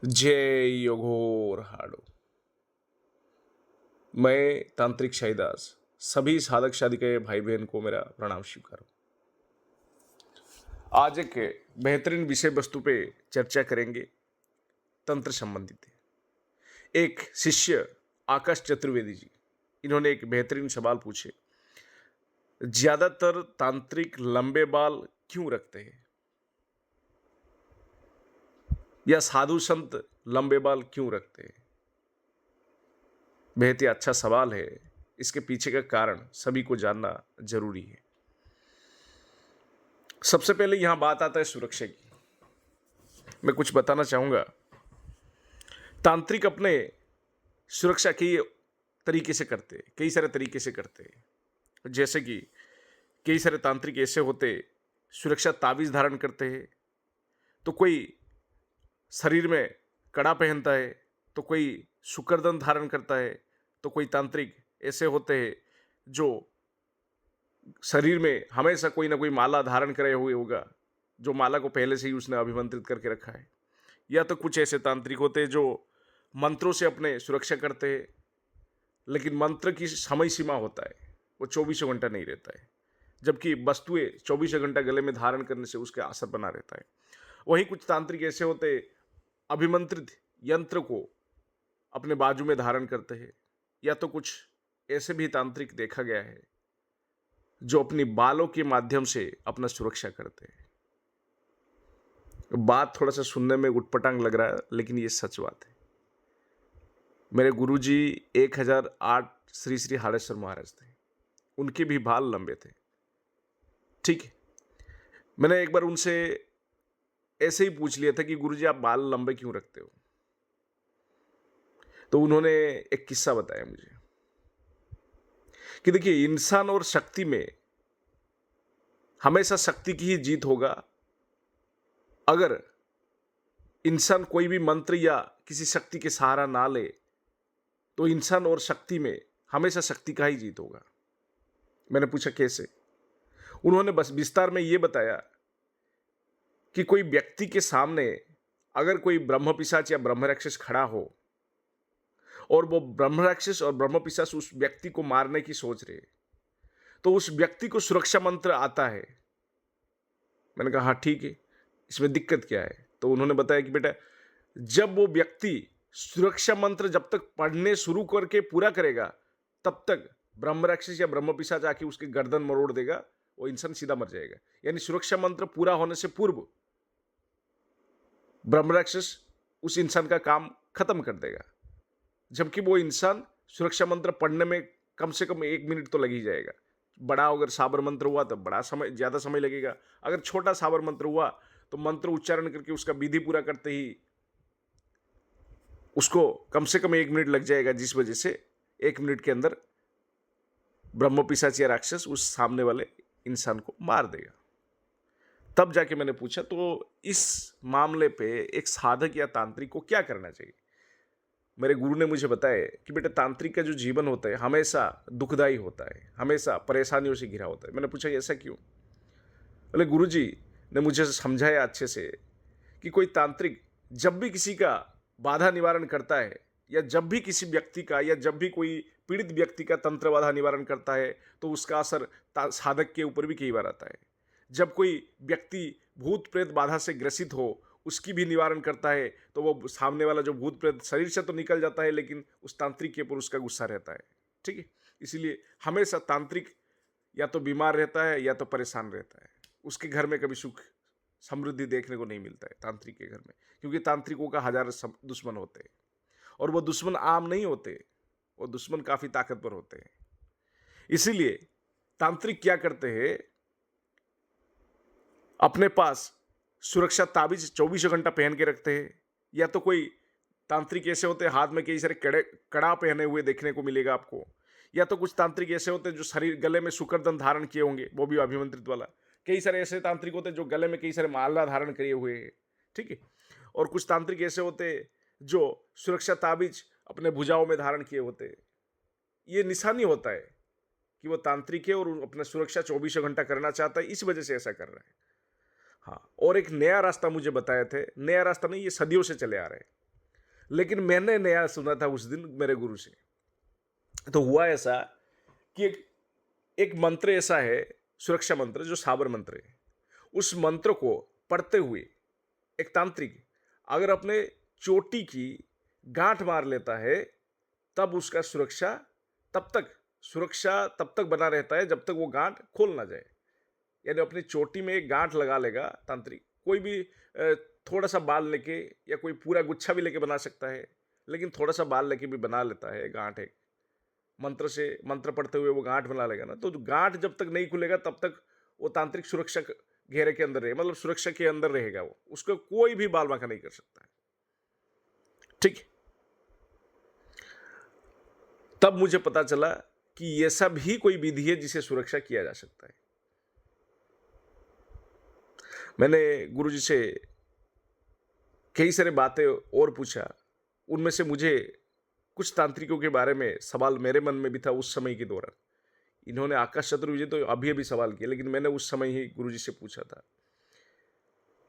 जय योगोर हाडो। मैं तांत्रिक शाहीदास सभी साधक साधिका भाई बहन को मेरा प्रणाम स्वीकार। आज एक बेहतरीन विषय वस्तु पे चर्चा करेंगे। तंत्र संबंधित एक शिष्य आकाश चतुर्वेदी जी, इन्होंने एक बेहतरीन सवाल पूछे। ज्यादातर तांत्रिक लंबे बाल क्यों रखते हैं, या साधु संत लंबे बाल क्यों रखते हैं? बेहद ही अच्छा सवाल है। इसके पीछे का कारण सभी को जानना जरूरी है। सबसे पहले यहां बात आता है सुरक्षा की। मैं कुछ बताना चाहूंगा। तांत्रिक अपने सुरक्षा की तरीके से करते हैं, कई सारे तरीके से करते हैं। जैसे कि कई सारे तांत्रिक ऐसे होते सुरक्षा ताबीज धारण करते हैं, तो कोई शरीर में कड़ा पहनता है, तो कोई शुक्रदंड धारण करता है, तो कोई तांत्रिक ऐसे होते हैं जो शरीर में हमेशा कोई ना कोई माला धारण करे हुए होगा, जो माला को पहले से ही उसने अभिमंत्रित करके रखा है। या तो कुछ ऐसे तांत्रिक होते हैं जो मंत्रों से अपने सुरक्षा करते हैं, लेकिन मंत्र की समय सीमा होता है, वो 24 घंटा नहीं रहता है, जबकि वस्तुएं 24 घंटा गले में धारण करने से उसका असर बना रहता है। वहीं कुछ तांत्रिक ऐसे होते हैं अभिमंत्रित यंत्र को अपने बाजू में धारण करते हैं। या तो कुछ ऐसे भी तांत्रिक देखा गया है जो अपनी बालों के माध्यम से अपना सुरक्षा करते हैं। बात थोड़ा सा सुनने में उटपटांग लग रहा है, लेकिन ये सच बात है। मेरे गुरुजी 1008 श्री श्री हाड़ेश्वर महाराज थे, उनके भी बाल लंबे थे। ठीक है, मैंने एक बार उनसे ऐसे ही पूछ लिया था कि गुरुजी आप बाल लंबे क्यों रखते हो, तो उन्होंने एक किस्सा बताया मुझे कि देखिए, इंसान और शक्ति में हमेशा शक्ति की ही जीत होगा। अगर इंसान कोई भी मंत्र या किसी शक्ति के सहारा ना ले, तो इंसान और शक्ति में हमेशा शक्ति का ही जीत होगा। मैंने पूछा कैसे? उन्होंने बस विस्तार में यह बताया कि कोई व्यक्ति के सामने अगर कोई ब्रह्म पिशाच या ब्रह्म राक्षस खड़ा हो, और वो ब्रह्म राक्षस और ब्रह्म पिशाच उस व्यक्ति को मारने की सोच रहे, तो उस व्यक्ति को सुरक्षा मंत्र आता है। मैंने कहा हाँ ठीक है, इसमें दिक्कत क्या है? तो उन्होंने बताया कि बेटा, जब वो व्यक्ति सुरक्षा मंत्र जब तक पढ़ने शुरू करके पूरा करेगा, तब तक ब्रह्म राक्षस या ब्रह्म पिशाच आके उसकी गर्दन मरोड़ देगा, वो इंसान सीधा मर जाएगा। यानी सुरक्षा मंत्र पूरा होने से पूर्व ब्रह्म राक्षस उस इंसान का काम खत्म कर देगा, जबकि वो इंसान सुरक्षा मंत्र पढ़ने में कम से कम 1 मिनट तो लग ही जाएगा। बड़ा अगर साबर मंत्र हुआ तो बड़ा समय, ज्यादा समय लगेगा। अगर छोटा साबर मंत्र हुआ तो मंत्र उच्चारण करके उसका विधि पूरा करते ही उसको कम से कम 1 मिनट लग जाएगा, जिस वजह से 1 मिनट के अंदर ब्रह्म पिशाच या राक्षस उस सामने वाले इंसान को मार देगा। तब जाके मैंने पूछा, तो इस मामले पे एक साधक या तांत्रिक को क्या करना चाहिए? मेरे गुरु ने मुझे बताया कि बेटा, तांत्रिक का जो जीवन होता है हमेशा दुखदायी होता है, हमेशा परेशानियों से घिरा होता है। मैंने पूछा ऐसा क्यों? बोले गुरु जी ने मुझे समझाया अच्छे से कि कोई तांत्रिक जब भी किसी का बाधा निवारण करता है, या जब भी किसी व्यक्ति का, या जब भी कोई पीड़ित व्यक्ति का तंत्र बाधा निवारण करता है, तो उसका असर साधक के ऊपर भी कई बार आता है। जब कोई व्यक्ति भूत प्रेत बाधा से ग्रसित हो, उसकी भी निवारण करता है, तो वो सामने वाला जो भूत प्रेत शरीर से तो निकल जाता है, लेकिन उस तांत्रिक के ऊपर उसका गुस्सा रहता है। ठीक है, इसीलिए हमेशा तांत्रिक या तो बीमार रहता है या तो परेशान रहता है। उसके घर में कभी सुख समृद्धि देखने को नहीं मिलता है तांत्रिक के घर में, क्योंकि तांत्रिकों का हजार दुश्मन होते हैं, और वो दुश्मन आम नहीं होते, वो दुश्मन काफी ताकतवर होते हैं। इसीलिए तांत्रिक क्या करते हैं, अपने पास सुरक्षा ताबीज 24 घंटा पहन के रखते हैं। या तो कोई तांत्रिक ऐसे होते हैं हाथ में कई सारे कड़ा पहने हुए देखने को मिलेगा आपको। या तो कुछ तांत्रिक ऐसे होते हैं जो शरीर गले में शुक्रदंड धारण किए होंगे, वो भी अभिमंत्रित वाला। कई सारे ऐसे तांत्रिक होते हैं जो गले में कई सारे माला धारण किए हुए हैं। ठीक है, और कुछ तांत्रिक ऐसे होते हैं जो सुरक्षा ताबीज अपने भुजाओं में धारण किए होते हैं। ये निशानी होता है कि वो तांत्रिक है और अपना सुरक्षा 24 घंटा करना चाहता है, इस वजह से ऐसा कर रहा है। हाँ, और एक नया रास्ता मुझे बताए थे, नया रास्ता नहीं, ये सदियों से चले आ रहे हैं। लेकिन मैंने नया सुना था उस दिन मेरे गुरु से। तो हुआ ऐसा कि एक मंत्र ऐसा है, सुरक्षा मंत्र, जो साबर मंत्र है। उस मंत्र को पढ़ते हुए एक तांत्रिक अगर अपने चोटी की गांठ मार लेता है, तब उसका सुरक्षा तब तक बना रहता है जब तक वो गांठ खोल ना जाए। यानी अपनी चोटी में एक गांठ लगा लेगा तांत्रिक, कोई भी थोड़ा सा बाल लेके या कोई पूरा गुच्छा भी लेके बना सकता है, लेकिन थोड़ा सा बाल लेके भी बना लेता है गांठ। एक मंत्र पढ़ते हुए वो गांठ बना लेगा ना, तो गांठ जब तक नहीं खुलेगा तब तक वो तांत्रिक सुरक्षा घेरे के अंदर रहेगा, मतलब सुरक्षा के अंदर रहेगा। वो उसको कोई भी बाल बांका नहीं कर सकता है। ठीक। तब मुझे पता चला कि यह सब ही कोई विधि है जिसे सुरक्षा किया जा सकता है। मैंने गुरुजी से कई सारे बातें और पूछा। उनमें से मुझे कुछ तांत्रिकों के बारे में सवाल मेरे मन में भी था उस समय के दौरान। इन्होंने आकाश चतुर्वेदी तो अभी अभी सवाल किया, लेकिन मैंने उस समय ही गुरुजी से पूछा था।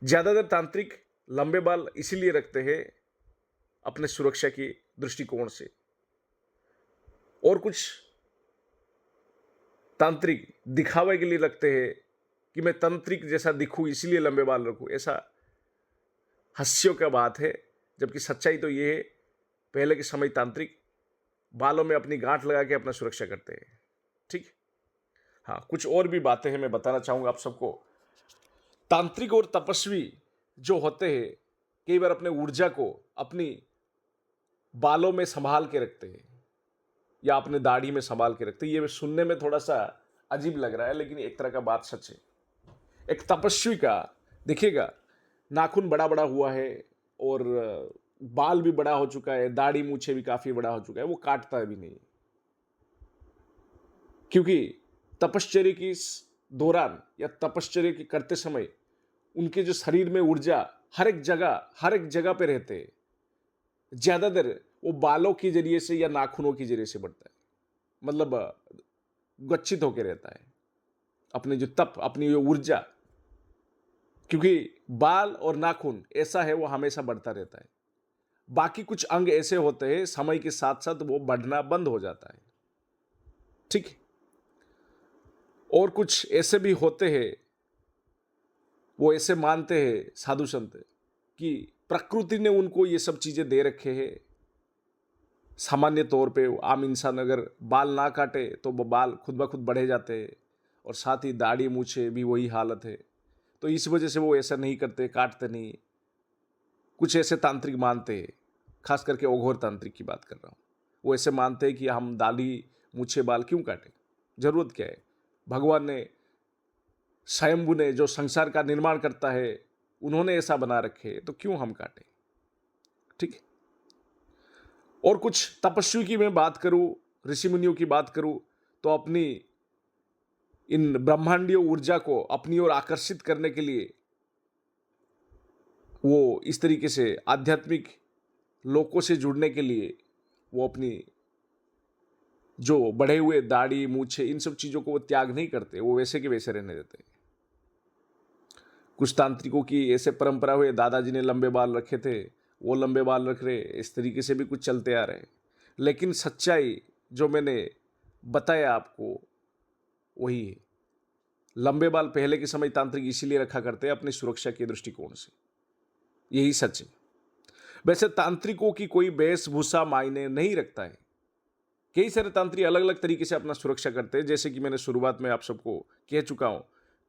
ज्यादातर तांत्रिक लंबे बाल इसीलिए रखते हैं अपने सुरक्षा की दृष्टिकोण से, और कुछ तांत्रिक दिखावे के लिए रखते हैं कि मैं तांत्रिक जैसा दिखूं इसलिए लंबे बाल रखूं। ऐसा हास्यों का बात है, जबकि सच्चाई तो ये है, पहले के समय तांत्रिक बालों में अपनी गांठ लगा के अपना सुरक्षा करते हैं। ठीक। हाँ, कुछ और भी बातें हैं, मैं बताना चाहूंगा आप सबको। तांत्रिक और तपस्वी जो होते हैं, कई बार अपने ऊर्जा को अपनी बालों में संभाल के रखते हैं या अपने दाढ़ी में संभाल के रखते हैं। ये सुनने में थोड़ा सा अजीब लग रहा है, लेकिन एक तरह का बात सच है। एक तपस्वी का देखिएगा, नाखून बड़ा बड़ा हुआ है और बाल भी बड़ा हो चुका है, दाढ़ी मूछे भी काफी बड़ा हो चुका है, वो काटता भी नहीं, क्योंकि तपश्चर्या की इस दौरान या तपश्चर्या के करते समय उनके जो शरीर में ऊर्जा हर एक जगह पे रहते हैं। ज्यादातर वो बालों के जरिए से या नाखूनों के जरिए से बढ़ता है, मतलब गच्छित होकर रहता है अपने जो तप, अपनी जो ऊर्जा। क्योंकि बाल और नाखून ऐसा है, वो हमेशा बढ़ता रहता है। बाकी कुछ अंग ऐसे होते हैं, समय के साथ साथ वो बढ़ना बंद हो जाता है। ठीक। और कुछ ऐसे भी होते हैं, वो ऐसे मानते हैं साधु संत कि प्रकृति ने उनको ये सब चीजें दे रखे हैं। सामान्य तौर पे आम इंसान अगर बाल ना काटे तो वो बाल खुद ब खुद बढ़े जाते हैं, और साथ ही दाढ़ी मूछे भी वही हालत है। तो इस वजह से वो ऐसा नहीं करते, काटते नहीं। कुछ ऐसे तांत्रिक मानते हैं, खास करके अघोर तांत्रिक की बात कर रहा हूँ, वो ऐसे मानते हैं कि हम दाढ़ी मूछे बाल क्यों काटें, जरूरत क्या है। भगवान ने, स्वयंभू ने, जो संसार का निर्माण करता है, उन्होंने ऐसा बना रखे, तो क्यों हम काटें। ठीक है। और कुछ तपस्वी की मैं बात करूं, ऋषि मुनियों की बात करूं, तो अपनी इन ब्रह्मांडीय ऊर्जा को अपनी ओर आकर्षित करने के लिए वो इस तरीके से आध्यात्मिक लोकों से जुड़ने के लिए वो अपनी जो बढ़े हुए दाढ़ी मूछे इन सब चीजों को वो त्याग नहीं करते, वो वैसे के वैसे रहने देते हैं। कुछ तांत्रिकों की ऐसे परंपरा हुई, दादाजी ने लंबे बाल रखे थे, वो लंबे बाल रख रहे, इस तरीके से भी कुछ चलते आ रहे। लेकिन सच्चाई जो मैंने बताया आपको वही है। लंबे बाल पहले के समय तांत्रिक इसीलिए रखा करते हैं अपनी सुरक्षा के दृष्टिकोण से, यही सच है। वैसे तांत्रिकों की कोई वेशभूषा मायने नहीं रखता है। कई सारे तांत्रिक अलग अलग तरीके से अपना सुरक्षा करते हैं, जैसे कि मैंने शुरुआत में आप सबको कह चुका हूं।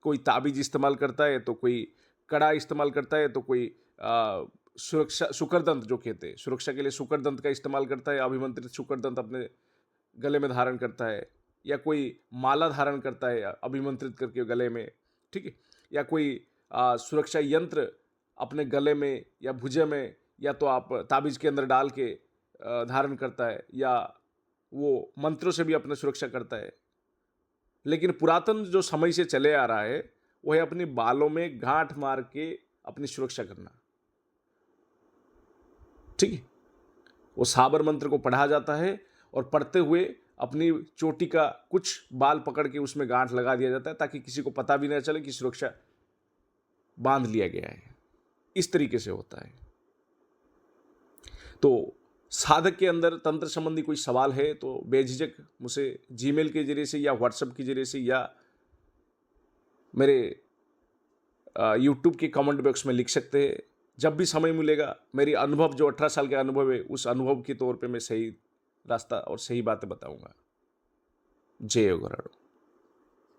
कोई ताबीज इस्तेमाल करता है, तो कोई कड़ा इस्तेमाल करता है, तो कोई सुरक्षा शुक्रदंत जो कहते हैं, सुरक्षा के लिए शुक्रदंत का इस्तेमाल करता है, अभिमंत्रित शुक्रदंत अपने गले में धारण करता है, या कोई माला धारण करता है अभिमंत्रित करके गले में। ठीक है। या कोई सुरक्षा यंत्र अपने गले में या भुजा में, या तो आप ताबीज के अंदर डाल के धारण करता है, या वो मंत्रों से भी अपनी सुरक्षा करता है। लेकिन पुरातन जो समय से चले आ रहा है वो है अपनी बालों में गांठ मार के अपनी सुरक्षा करना। ठीक है। वो साबर मंत्र को पढ़ा जाता है, और पढ़ते हुए अपनी चोटी का कुछ बाल पकड़ के उसमें गांठ लगा दिया जाता है, ताकि किसी को पता भी ना चले कि सुरक्षा बांध लिया गया है। इस तरीके से होता है। तो साधक के अंदर तंत्र संबंधी कोई सवाल है तो बेझिझक मुझे जीमेल के जरिए से या व्हाट्सएप के जरिए से या मेरे यूट्यूब के कमेंट बॉक्स में लिख सकते हैं। जब भी समय मिलेगा मेरी अनुभव जो 18 साल का अनुभव है उस अनुभव के तौर पे मैं सही रास्ता और सही बातें बताऊंगा। जय योगराडो।